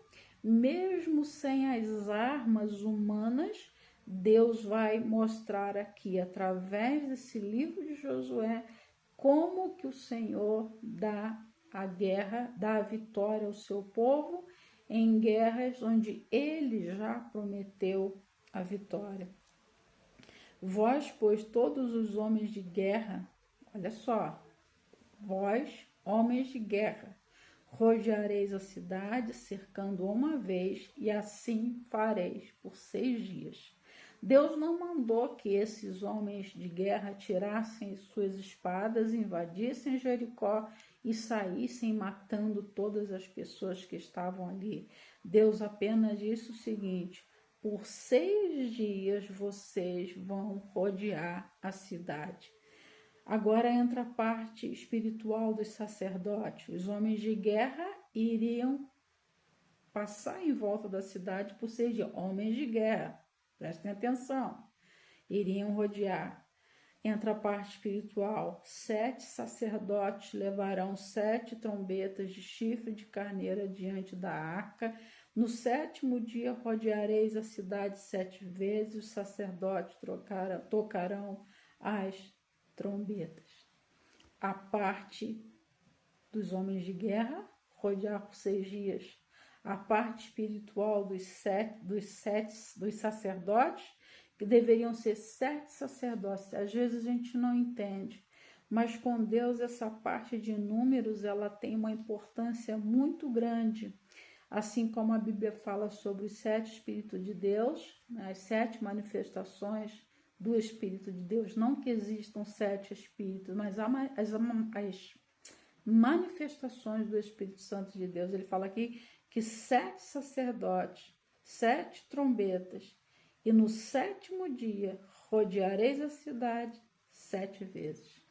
mesmo sem as armas humanas, Deus vai mostrar aqui, através desse livro de Josué, como que o Senhor dá a guerra, dá a vitória ao seu povo em guerras onde ele já prometeu a vitória. Vós, pois, todos os homens de guerra, olha só, vós, homens de guerra, rodeareis a cidade, cercando uma vez, e assim fareis por 6 dias. Deus não mandou que esses homens de guerra tirassem suas espadas, invadissem Jericó e saíssem matando todas as pessoas que estavam ali. Deus apenas disse o seguinte: por 6 dias vocês vão rodear a cidade. Agora entra a parte espiritual dos sacerdotes. Os homens de guerra iriam passar em volta da cidade por 6 dias. Homens de guerra, prestem atenção, iriam rodear. Entra a parte espiritual. 7 sacerdotes levarão 7 trombetas de chifre de carneiro diante da arca, No 7º dia rodeareis a cidade 7 vezes, os sacerdotes tocarão as trombetas. A parte dos homens de guerra, rodear por 6 dias. A parte espiritual dos sacerdotes, que deveriam ser 7 sacerdotes. Às vezes a gente não entende, mas com Deus essa parte de números ela tem uma importância muito grande. Assim como a Bíblia fala sobre os 7 Espíritos de Deus, né, as 7 manifestações do Espírito de Deus, não que existam 7 Espíritos, mas as manifestações do Espírito Santo de Deus. Ele fala aqui que 7 sacerdotes, 7 trombetas, e no 7º dia rodeareis a cidade 7 vezes.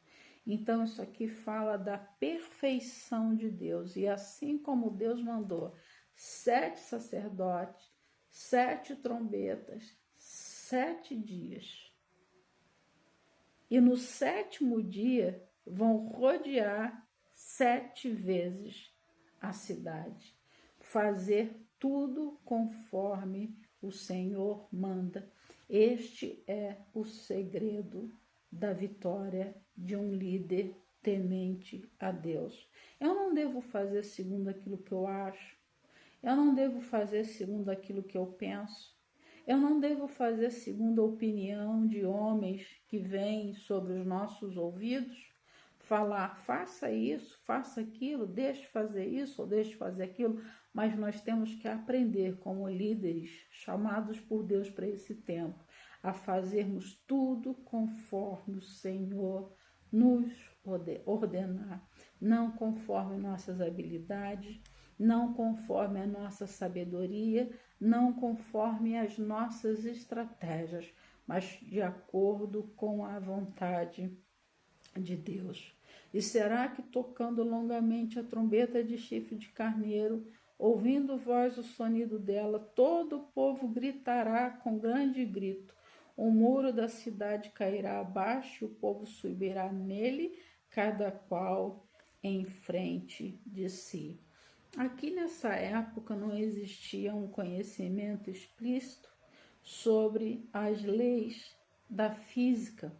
Então isso aqui fala da perfeição de Deus, e assim como Deus mandou 7 sacerdotes, 7 trombetas, 7 dias. E no 7º dia vão rodear 7 vezes a cidade. Fazer tudo conforme o Senhor manda. Este é o segredo da vitória de um líder temente a Deus. Eu não devo fazer segundo aquilo que eu acho. Eu não devo fazer segundo aquilo que eu penso. Eu não devo fazer segundo a opinião de homens que vêm sobre os nossos ouvidos, falar, faça isso, faça aquilo, deixe fazer isso ou deixe fazer aquilo, mas nós temos que aprender como líderes chamados por Deus para esse tempo, a fazermos tudo conforme o Senhor nos ordenar, não conforme nossas habilidades, não conforme a nossa sabedoria, não conforme as nossas estratégias, mas de acordo com a vontade de Deus. E será que tocando longamente a trombeta de chifre de carneiro, ouvindo voz o sonido dela, todo o povo gritará com grande grito, o muro da cidade cairá abaixo, o povo subirá nele, cada qual em frente de si. Aqui nessa época não existia um conhecimento explícito sobre as leis da física,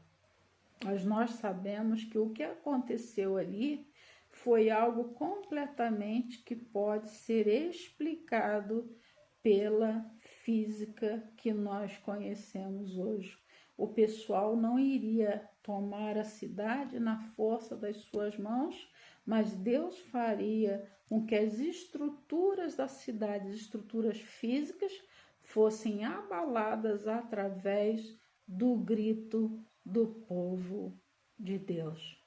mas nós sabemos que o que aconteceu ali foi algo completamente que pode ser explicado pela física que nós conhecemos hoje. O pessoal não iria tomar a cidade na força das suas mãos, mas Deus faria com que as estruturas da cidade, as estruturas físicas, fossem abaladas através do grito do povo de Deus.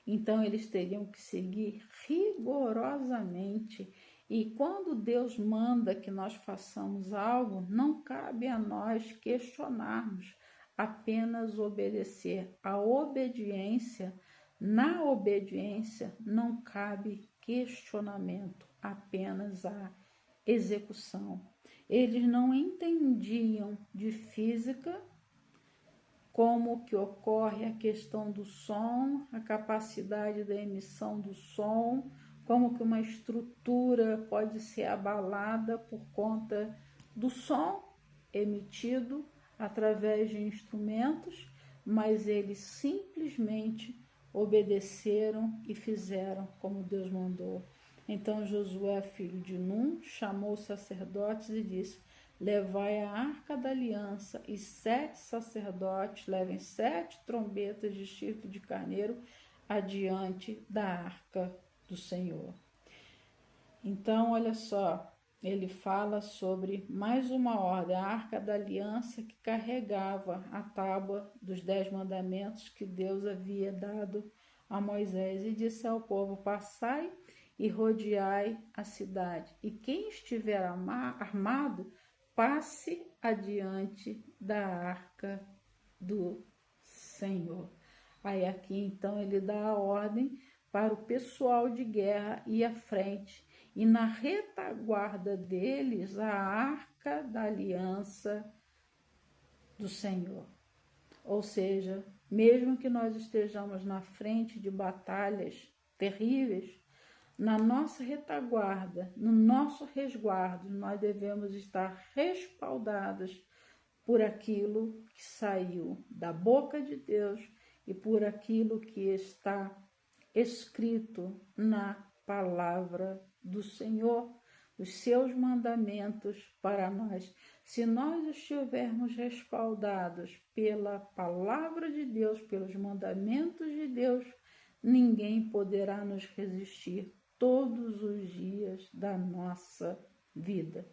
Então eles teriam que seguir rigorosamente, e quando Deus manda que nós façamos algo, não cabe a nós questionarmos, apenas obedecer. A obediência, na obediência não cabe questionamento, apenas a execução. Eles não entendiam de física, como que ocorre a questão do som, a capacidade da emissão do som, como que uma estrutura pode ser abalada por conta do som emitido através de instrumentos, mas eles simplesmente obedeceram e fizeram como Deus mandou. Então Josué, filho de Num, chamou os sacerdotes e disse: levai a arca da aliança, e 7 sacerdotes levem 7 trombetas de chifre de carneiro adiante da arca do Senhor. Então, olha só, ele fala sobre mais uma ordem, a arca da aliança que carregava a tábua dos 10 mandamentos que Deus havia dado a Moisés, e disse ao povo: passai e rodeai a cidade, e quem estiver armado, passe adiante da arca do Senhor. Aí aqui então ele dá a ordem para o pessoal de guerra ir à frente, e na retaguarda deles a arca da aliança do Senhor. Ou seja, mesmo que nós estejamos na frente de batalhas terríveis, na nossa retaguarda, no nosso resguardo, nós devemos estar respaldados por aquilo que saiu da boca de Deus e por aquilo que está escrito na palavra do Senhor, os seus mandamentos para nós. Se nós estivermos respaldados pela palavra de Deus, pelos mandamentos de Deus, ninguém poderá nos resistir todos os dias da nossa vida.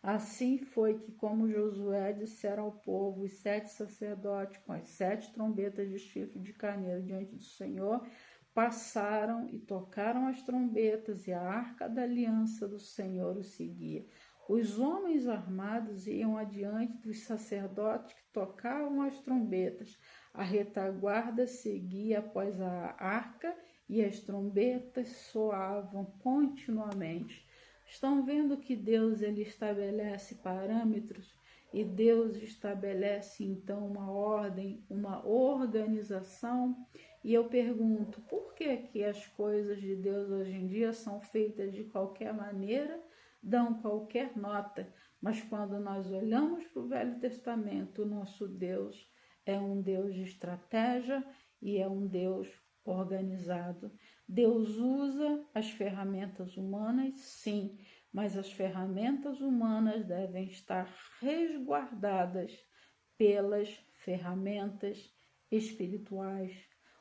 Assim foi que, como Josué dissera ao povo, os 7 sacerdotes com as 7 trombetas de chifre de carneiro diante do Senhor, passaram e tocaram as trombetas, e a arca da aliança do Senhor os seguia. Os homens armados iam adiante dos sacerdotes que tocavam as trombetas. A retaguarda seguia após a arca e as trombetas soavam continuamente. Estão vendo que Deus ele estabelece parâmetros e Deus estabelece então uma ordem, uma organização. E eu pergunto, por que as coisas de Deus hoje em dia são feitas de qualquer maneira, dão qualquer nota, mas quando nós olhamos para o Velho Testamento, o nosso Deus é um Deus de estratégia e é um Deus organizado. Deus usa as ferramentas humanas, sim, mas as ferramentas humanas devem estar resguardadas pelas ferramentas espirituais.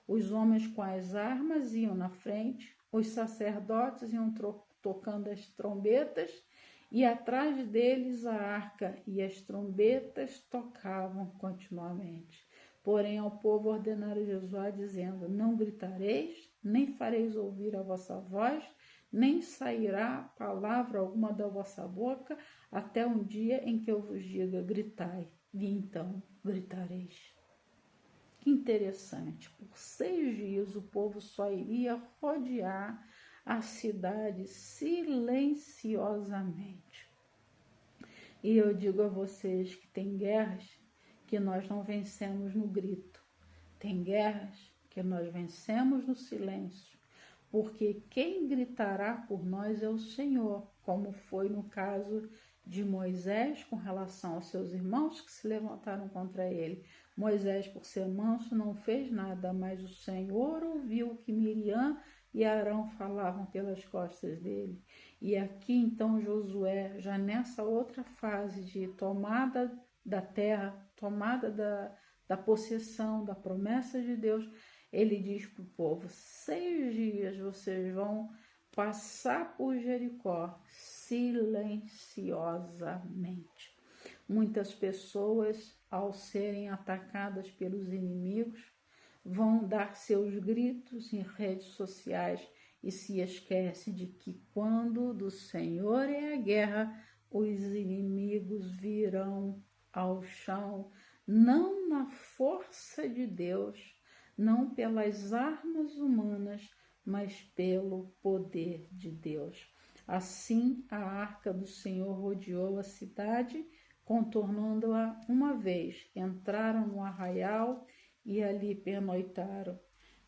Os homens com as armas iam na frente, os sacerdotes iam tocando as trombetas, e atrás deles a arca e as trombetas tocavam continuamente. Porém, ao povo ordenaram Josué, dizendo: não gritareis, nem fareis ouvir a vossa voz, nem sairá palavra alguma da vossa boca, até um dia em que eu vos diga: gritai, e então gritareis. Que interessante, por 6 dias o povo só iria rodear a cidade silenciosamente. E eu digo a vocês que tem guerras que nós não vencemos no grito. Tem guerras que nós vencemos no silêncio, porque quem gritará por nós é o Senhor, como foi no caso de Moisés com relação aos seus irmãos que se levantaram contra ele. Moisés, por ser manso, não fez nada, mas o Senhor ouviu o que Miriam e Arão falavam pelas costas dele. E aqui então Josué, já nessa outra fase de tomada da terra, tomada da possessão, da promessa de Deus, ele diz para o povo: 6 dias vocês vão passar por Jericó silenciosamente. Muitas pessoas, ao serem atacadas pelos inimigos, vão dar seus gritos em redes sociais e se esquecem de que quando do Senhor é a guerra, os inimigos virão ao chão, não na força de Deus, não pelas armas humanas, mas pelo poder de Deus. Assim, a arca do Senhor rodeou a cidade, contornando-a uma vez. Entraram no arraial e ali pernoitaram.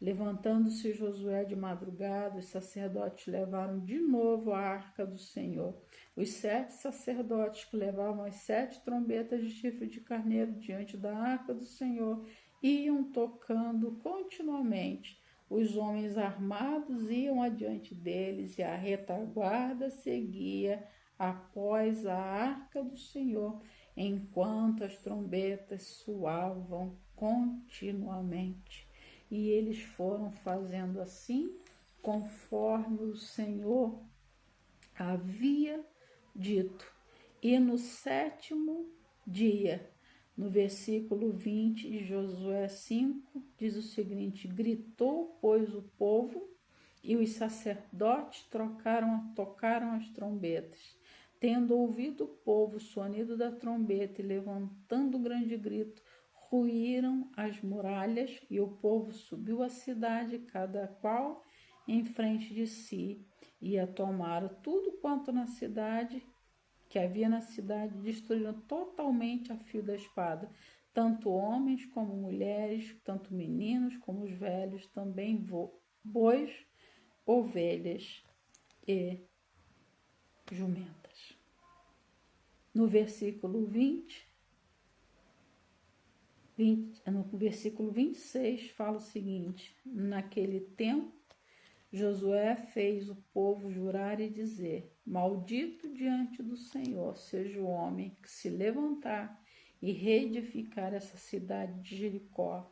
Levantando-se Josué de madrugada, os sacerdotes levaram de novo a arca do Senhor. Os 7 sacerdotes que levavam as 7 trombetas de chifre de carneiro diante da arca do Senhor iam tocando continuamente. Os homens armados iam adiante deles e a retaguarda seguia após a arca do Senhor, enquanto as trombetas soavam continuamente. E eles foram fazendo assim, conforme o Senhor havia dito. E no 7º dia, no versículo 20 de Josué 5, diz o seguinte: gritou, pois, o povo, e os sacerdotes tocaram as trombetas. Tendo ouvido o povo o sonido da trombeta e levantando grande grito, ruíram as muralhas, e o povo subiu à cidade, cada qual em frente de si, e tomaram tudo quanto que havia na cidade, destruíram totalmente a fio da espada, tanto homens como mulheres, tanto meninos como os velhos, também bois, ovelhas e jumentas. No versículo 26 fala o seguinte: naquele tempo, Josué fez o povo jurar e dizer: maldito diante do Senhor seja o homem que se levantar e reedificar essa cidade de Jericó.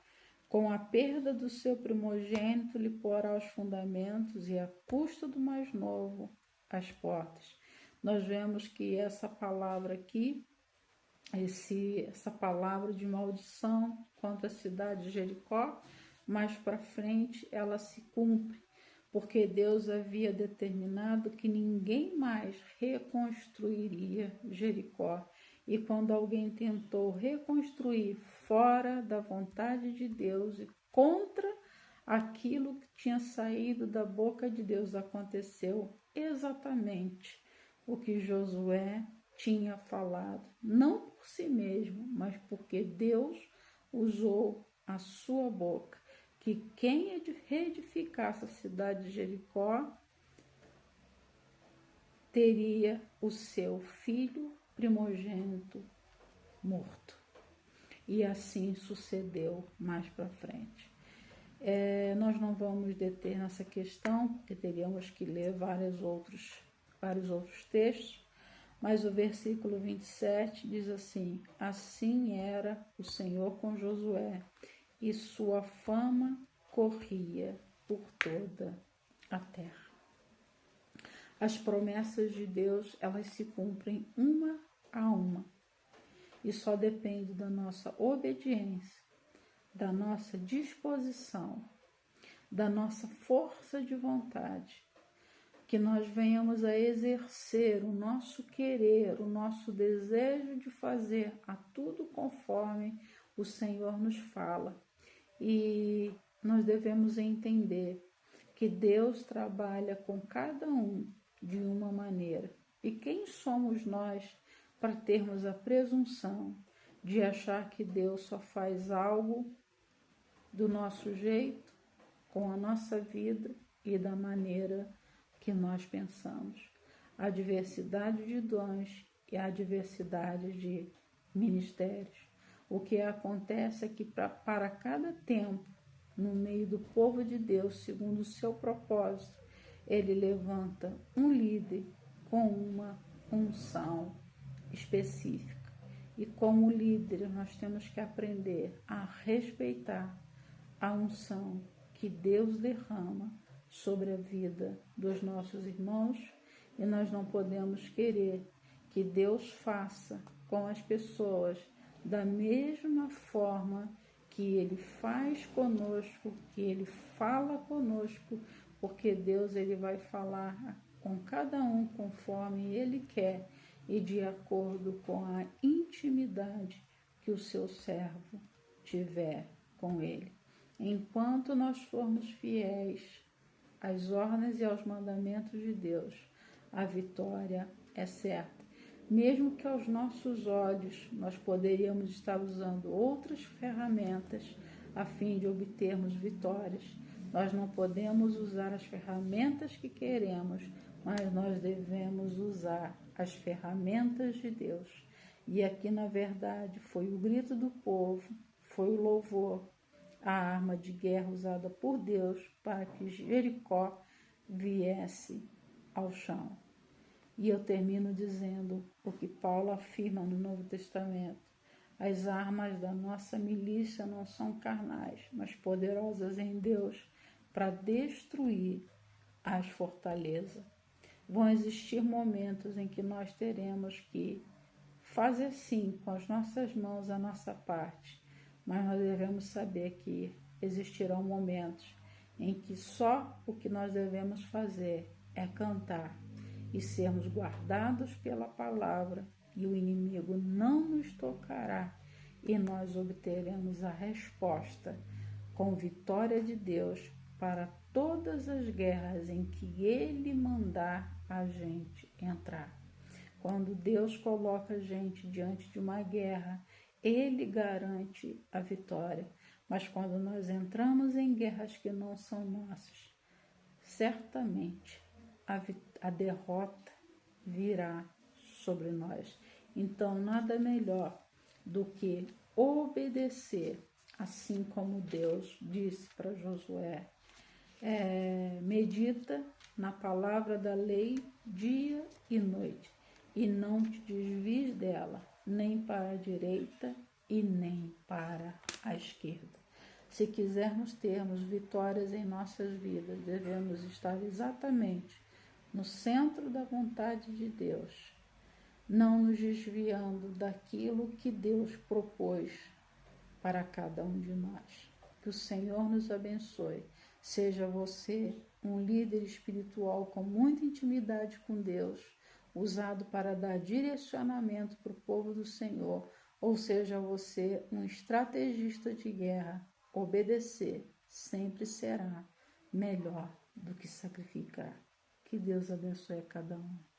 Com a perda do seu primogênito, lhe porá os fundamentos e a custa do mais novo as portas. Nós vemos que essa palavra aqui, essa palavra de maldição contra a cidade de Jericó, mais para frente ela se cumpre, porque Deus havia determinado que ninguém mais reconstruiria Jericó. E quando alguém tentou reconstruir fora da vontade de Deus e contra aquilo que tinha saído da boca de Deus, aconteceu exatamente o que Josué tinha falado, não por si mesmo, mas porque Deus usou a sua boca, que quem reedificasse a cidade de Jericó teria o seu filho primogênito morto. E assim sucedeu mais para frente. Nós não vamos deter nessa questão, porque teríamos que ler vários outros textos, mas o versículo 27 diz assim: assim era o Senhor com Josué, e sua fama corria por toda a terra. As promessas de Deus, elas se cumprem uma a uma, e só depende da nossa obediência, da nossa disposição, da nossa força de vontade, que nós venhamos a exercer o nosso querer, o nosso desejo de fazer a tudo conforme o Senhor nos fala. E nós devemos entender que Deus trabalha com cada um de uma maneira. E quem somos nós para termos a presunção de achar que Deus só faz algo do nosso jeito, com a nossa vida e da maneira que nós pensamos? A diversidade de dons e a diversidade de ministérios. O que acontece é que para cada tempo, no meio do povo de Deus, segundo o seu propósito, ele levanta um líder com uma unção específica. E como líder, nós temos que aprender a respeitar a unção que Deus derrama sobre a vida dos nossos irmãos, e nós não podemos querer que Deus faça com as pessoas da mesma forma que Ele faz conosco, que Ele fala conosco, porque Deus ele vai falar com cada um conforme Ele quer e de acordo com a intimidade que o seu servo tiver com Ele. Enquanto nós formos fiéis às ordens e aos mandamentos de Deus, a vitória é certa. Mesmo que aos nossos olhos nós poderíamos estar usando outras ferramentas a fim de obtermos vitórias, nós não podemos usar as ferramentas que queremos, mas nós devemos usar as ferramentas de Deus. E aqui, na verdade, foi o grito do povo, foi o louvor, a arma de guerra usada por Deus para que Jericó viesse ao chão. E eu termino dizendo o que Paulo afirma no Novo Testamento: as armas da nossa milícia não são carnais, mas poderosas em Deus para destruir as fortalezas. Vão existir momentos em que nós teremos que fazer sim com as nossas mãos a nossa parte, mas nós devemos saber que existirão momentos em que só o que nós devemos fazer é cantar e sermos guardados pela palavra, e o inimigo não nos tocará, e nós obteremos a resposta com vitória de Deus para todas as guerras em que Ele mandar a gente entrar. Quando Deus coloca a gente diante de uma guerra, Ele garante a vitória. Mas quando nós entramos em guerras que não são nossas, certamente a derrota virá sobre nós. Então, nada melhor do que obedecer, assim como Deus disse para Josué. Medita na palavra da lei dia e noite, e não te desvies dela, nem para a direita e nem para a esquerda. Se quisermos termos vitórias em nossas vidas, devemos estar exatamente no centro da vontade de Deus, não nos desviando daquilo que Deus propôs para cada um de nós. Que o Senhor nos abençoe. Seja você um líder espiritual com muita intimidade com Deus, usado para dar direcionamento para o povo do Senhor, ou seja você um estrategista de guerra. Obedecer sempre será melhor do que sacrificar. Que Deus abençoe a cada um.